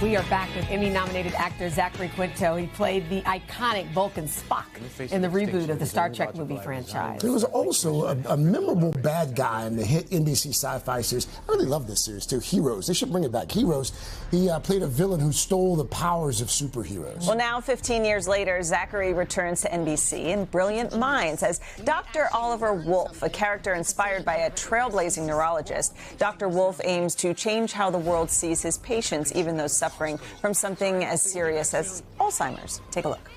We are back with Emmy-nominated actor Zachary Quinto. He played the iconic Vulcan Spock in the reboot of the Star Trek movie franchise. He was also a memorable bad guy in the hit NBC sci-fi series. I really love this series, too. Heroes. They should bring it back. Heroes. He played a villain who stole the powers of superheroes. Well, now, 15 years later, Zachary returns to NBC in Brilliant Minds as Dr. Oliver Wolf, a character inspired by a trailblazing neurologist. Dr. Wolf aims to change how the world sees his patients, even those suffering from something as serious as Alzheimer's. Take a look.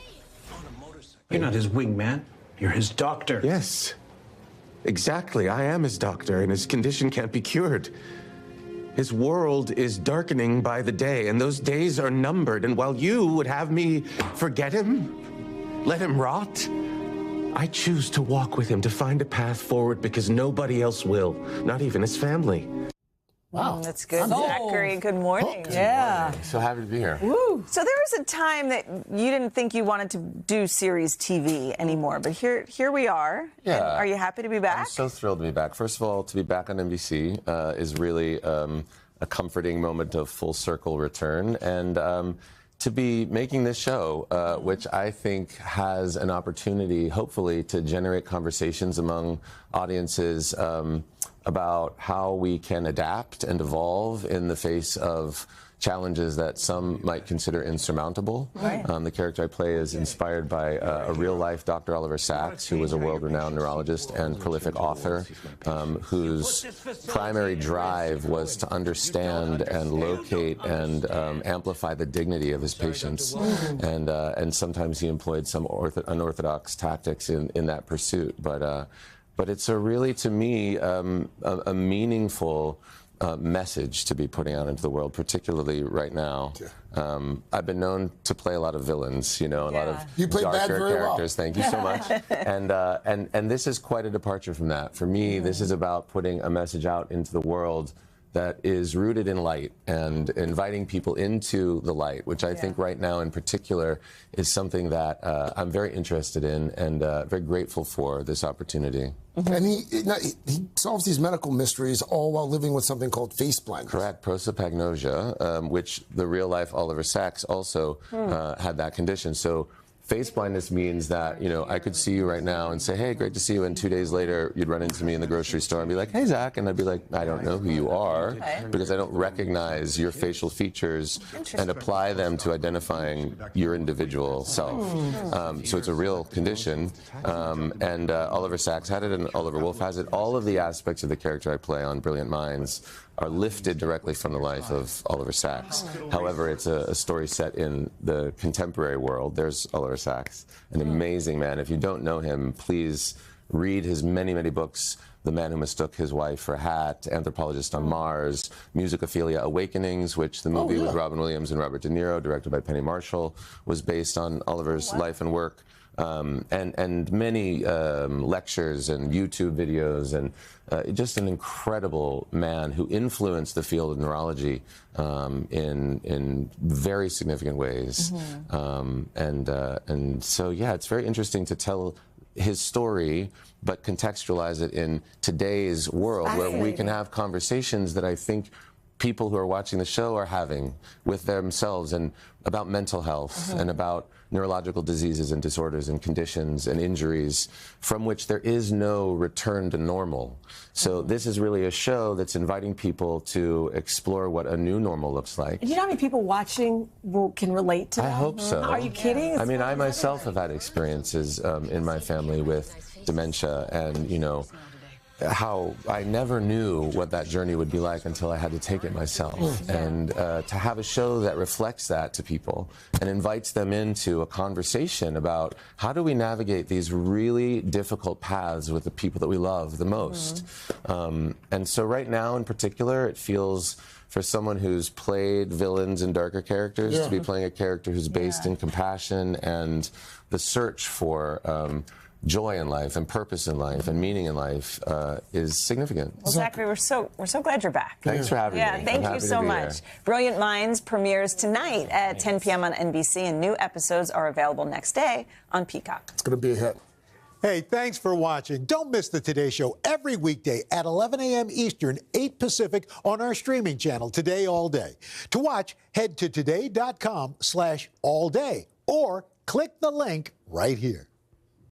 You're not his wingman. You're his doctor. Yes, exactly. I am his doctor, and his condition can't be cured. His world is darkening by the day, and those days are numbered. And while you would have me forget him, let him rot, I choose to walk with him to find a path forward because nobody else will, not even his family. Wow. That's good, Zachary. Good morning. Yeah. So happy to be here. Woo. So there was a time that you didn't think you wanted to do series TV anymore, but here we are. Yeah. And are you happy to be back? I'm so thrilled to be back. First of all, to be back on NBC is really a comforting moment of full circle return. And to be making this show, which I think has an opportunity, hopefully, to generate conversations among audiences about how we can adapt and evolve in the face of challenges that some might consider insurmountable. Right. The character I play is inspired by a real-life Dr. Oliver Sacks, who was a world-renowned neurologist and prolific author, whose primary drive was to understand and locate and amplify the dignity of his patients. And sometimes he employed some unorthodox tactics in that pursuit. But it's a really, to me, a meaningful message to be putting out into the world, particularly right now. I've been known to play a lot of villains, a lot of darker characters. Thank you so much. And this is quite a departure from that. For me, this is about putting a message out into the world that is rooted in light and inviting people into the light, which I think right now in particular is something that I'm very interested in and very grateful for this opportunity. And he solves these medical mysteries all while living with something called face blindness. Correct, prosopagnosia, which the real-life Oliver Sacks also had that condition. So face blindness means that, I could see you right now and say, hey, great to see you, and 2 days later, you'd run into me in the grocery store and be like, hey, Zach, and I'd be like, I don't know who you are, because I don't recognize your facial features and apply them to identifying your individual self. So it's a real condition, and Oliver Sacks had it, and Oliver Wolf has it. All of the aspects of the character I play on Brilliant Minds are lifted directly from the life of Oliver Sacks. However, it's a story set in the contemporary world. There's Oliver Sacks, an amazing man. If you don't know him, please read his many, many books. The Man Who Mistook His Wife for a Hat, Anthropologist on Mars, Musicophilia Awakenings, which the movie with Robin Williams and Robert De Niro, directed by Penny Marshall, was based on Oliver's life and work. And many lectures and YouTube videos, and just an incredible man who influenced the field of neurology in very significant ways. And so, yeah, it's very interesting to tell his story, but contextualize it in today's world, where we can have conversations that I think people who are watching the show are having with themselves, and about mental health and about neurological diseases and disorders and conditions and injuries from which there is no return to normal. So this is really a show that's inviting people to explore what a new normal looks like. Do you know how many people watching can relate to that? I hope so. Are you kidding? I mean, I myself have had experiences in my family with dementia, and, how I never knew what that journey would be like until I had to take it myself. And to have a show that reflects that to people and invites them into a conversation about how do we navigate these really difficult paths with the people that we love the most. And so right now in particular, it feels, for someone who's played villains and darker characters, to be playing a character who's based in compassion and the search for joy in life and purpose in life and meaning in life is significant. Well, Zachary, we're so glad you're back. Thanks for having me. Thank you so much. Brilliant Minds premieres tonight at 10 p.m. on NBC, and new episodes are available next day on Peacock. It's going to be a hit. Hey, thanks for watching. Don't miss the Today Show every weekday at 11 a.m. Eastern, 8 Pacific on our streaming channel, Today All Day. To watch, head to today.com/allday or click the link right here.